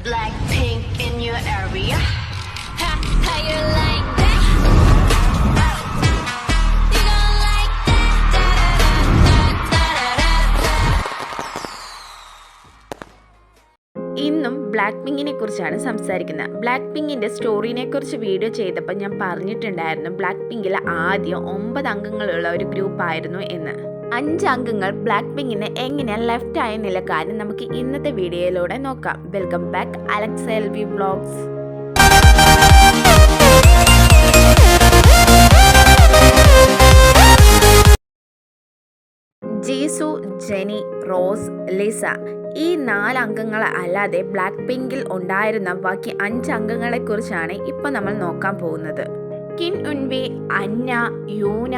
Blackpink in your area. Ha, how you like that? You gon' like that? ഇന്നും black പിങ്കിനെ കുറിച്ചാണ് സംസാരിക്കുന്നത്. Black പിങ്കിൻ്റെ സ്റ്റോറിനെ കുറിച്ച് video ചെയ്തപ്പോൾ ഞാൻ പറഞ്ഞിട്ടുണ്ടായിരുന്നു ബ്ലാക്ക് പിങ്കിലെ ആദ്യം 9 അംഗങ്ങളുള്ള ഒരു ഗ്രൂപ്പായിരുന്നു എന്ന്. 5 അംഗങ്ങൾ ബ്ലാക്ക് പിങ്കിന് എങ്ങനെ ലെഫ്റ്റ് ആയ നിലക്കാരൻ നമുക്ക് ഇന്നത്തെ വീഡിയോയിലൂടെ നോക്കാം. Welcome back Alex LV vlogs. Jisoo, Jennie, Rose, Lisa ഈ 4 അംഗങ്ങൾ അല്ലാതെ ബ്ലാക്ക് പിങ്കിൽ ഉണ്ടായിരുന്ന ബാക്കി 5 അംഗങ്ങളെ കുറിച്ചാണ് ഇപ്പോൾ നമ്മൾ നോക്കാൻ പോകുന്നത്. കിൻ ഉൻവി, അന്ന, യൂന,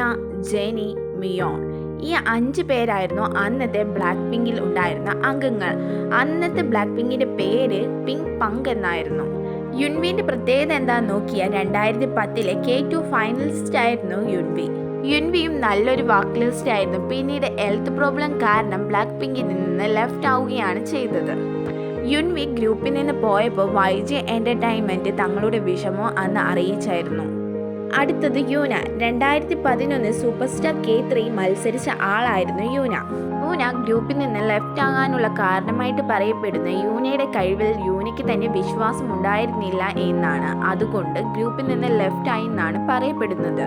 ജെനി, മിയോൺ ഈ 5 പേരായിരുന്നു അന്നത്തെ ബ്ലാക്ക് പിങ്കിൽ ഉണ്ടായിരുന്ന അംഗങ്ങൾ. അന്നത്തെ ബ്ലാക്ക് പിങ്കിന്റെ പേര് പിങ്ക് പങ്ക് എന്നായിരുന്നു. യുൻവിന്റെ പ്രത്യേകത എന്താണെന്ന് നോക്കിയാൽ 2010 K2 ഫൈനലിസ്റ്റ് ആയിരുന്നു യുൻവി. യുൻവിയും നല്ലൊരു വാക്ക് ലിസ്റ്റ് ആയിരുന്നു. പിന്നീട് ഹെൽത്ത് പ്രോബ്ലം കാരണം ബ്ലാക്ക് പിങ്കിൽ നിന്ന് ലെഫ്റ്റ് ആവുകയാണ് ചെയ്തത്. യുൻവി ഗ്രൂപ്പിൽ നിന്ന് പോയപ്പോൾ YG എൻ്റർടൈൻമെൻറ്റ് തങ്ങളുടെ വിഷമം അന്ന് അറിയിച്ചായിരുന്നു. അടുത്തത് യൂന. 2011 സൂപ്പർ സ്റ്റാർ K3 മത്സരിച്ച ആളായിരുന്നു യൂന. യൂന ഗ്രൂപ്പിൽ നിന്ന് ലെഫ്റ്റ് ആകാനുള്ള കാരണമായിട്ട് പറയപ്പെടുന്ന യൂനയുടെ കഴിവിൽ യൂനയ്ക്ക് തന്നെ വിശ്വാസം ഉണ്ടായിരുന്നില്ല എന്നാണ്. അതുകൊണ്ട് ഗ്രൂപ്പിൽ നിന്ന് ലെഫ്റ്റ് ആയി എന്നാണ് പറയപ്പെടുന്നത്.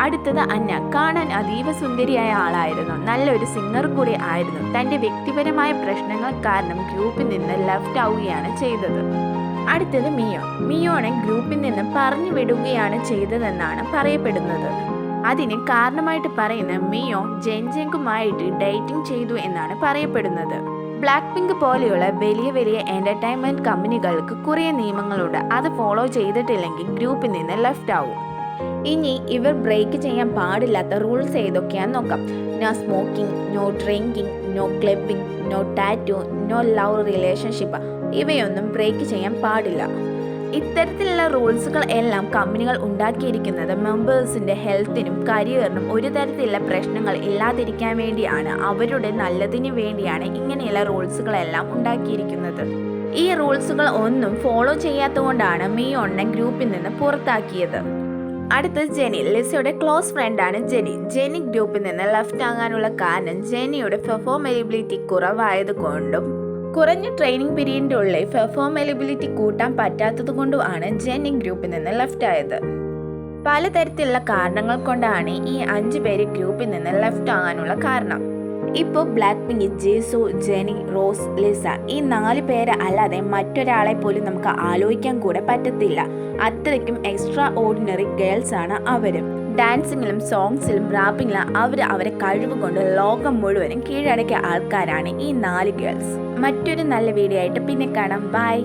അടുത്തത് അന്ന. കാണാൻ അതീവ സുന്ദരിയായ ആളായിരുന്നു. നല്ലൊരു സിംഗർ കൂടി ആയിരുന്നു. തൻ്റെ വ്യക്തിപരമായ പ്രശ്നങ്ങൾ കാരണം ഗ്രൂപ്പിൽ നിന്ന് ലെഫ്റ്റ് ആവുകയാണ് ചെയ്തത്. അടുത്തത് മിയോ. മിയോനെ ഗ്രൂപ്പിൽ നിന്ന് പറഞ്ഞു വിടുകയാണ് ചെയ്തതെന്നാണ് പറയപ്പെടുന്നത്. അതിന് കാരണമായിട്ട് പറയുന്ന മിയോ ജെൻജെങ്കുമായിട്ട് ഡേറ്റിംഗ് ചെയ്തു എന്നാണ് പറയപ്പെടുന്നത്. ബ്ലാക്ക് പിങ്ക് പോലെയുള്ള വലിയ വലിയ എൻ്റർടൈൻമെൻറ്റ് കമ്പനികൾക്ക് കുറേ നിയമങ്ങളുണ്ട്. അത് ഫോളോ ചെയ്തിട്ടില്ലെങ്കിൽ ഗ്രൂപ്പിൽ നിന്ന് ലെഫ്റ്റ് ആവും. ഇനി ഇവർ ബ്രേക്ക് ചെയ്യാൻ പാടില്ലാത്ത റൂൾസ് ഏതൊക്കെയാണെന്ന് നോക്കാം. No smoking, no drinking, no clubbing, no tattoo, no love relationship ഇവയൊന്നും ബ്രേക്ക് ചെയ്യാൻ പാടില്ല. ഇത്തരത്തിലുള്ള റൂൾസുകൾ എല്ലാം കമ്പനികൾ ഉണ്ടാക്കിയിരിക്കുന്നത് മെമ്പേഴ്സിൻ്റെ ഹെൽത്തിനും കരിയറിനും ഒരു തരത്തിലുള്ള പ്രശ്നങ്ങൾ ഇല്ലാതിരിക്കാൻ വേണ്ടിയാണ്. അവരുടെ നല്ലതിന് വേണ്ടിയാണ് ഇങ്ങനെയുള്ള റൂൾസുകളെല്ലാം ഉണ്ടാക്കിയിരിക്കുന്നത്. ഈ റൂൾസുകൾ ഒന്നും ഫോളോ ചെയ്യാത്തതുകൊണ്ടാണ് മിയോണിനെ ഗ്രൂപ്പിൽ നിന്ന് പുറത്താക്കിയത്. അടുത്തത് ജെനി. ലിസയുടെ ക്ലോസ് ഫ്രണ്ടാണ് ജെനി. ജെനി ഗ്രൂപ്പിൽ നിന്ന് ലെഫ്റ്റ് ആകാനുള്ള കാരണം ജെനിയുടെ പെർഫോമബിലിറ്റി കുറവായതുകൊണ്ടും കുറഞ്ഞ ട്രെയിനിങ് പീരീഡിൻ്റെ ഉള്ളിൽ പെർഫോമബിലിറ്റി കൂട്ടാൻ പറ്റാത്തത് കൊണ്ടുമാണ് ജെനി ഗ്രൂപ്പിൽ നിന്ന് ലെഫ്റ്റ് ആയത്. പലതരത്തിലുള്ള കാരണങ്ങൾ കൊണ്ടാണ് ഈ 5 പേര് ഗ്രൂപ്പിൽ നിന്ന് ലെഫ്റ്റ് ആകാനുള്ള കാരണം. ഇപ്പോൾ Blackpink Jisoo, Jennie, Rose, Lisa ഈ 4 പേര് അല്ലാതെ മറ്റൊരാളെ പോലും നമുക്ക് ആലോചിക്കാൻ കൂടെ പറ്റത്തില്ല. അത്രയ്ക്കും എക്സ്ട്രാ ഓർഡിനറി ഗേൾസ് ആണ് അവരും. ഡാൻസിങ്ങിലും സോങ്സിലും റാപ്പിങ്ങിലും അവരെ കഴിവ് കൊണ്ട് ലോകം മുഴുവനും കീഴടക്കിയ ആൾക്കാരാണ് ഈ 4 ഗേൾസ്. മറ്റൊരു നല്ല വീഡിയോ ആയിട്ട് പിന്നെ കാണാം. ബൈ.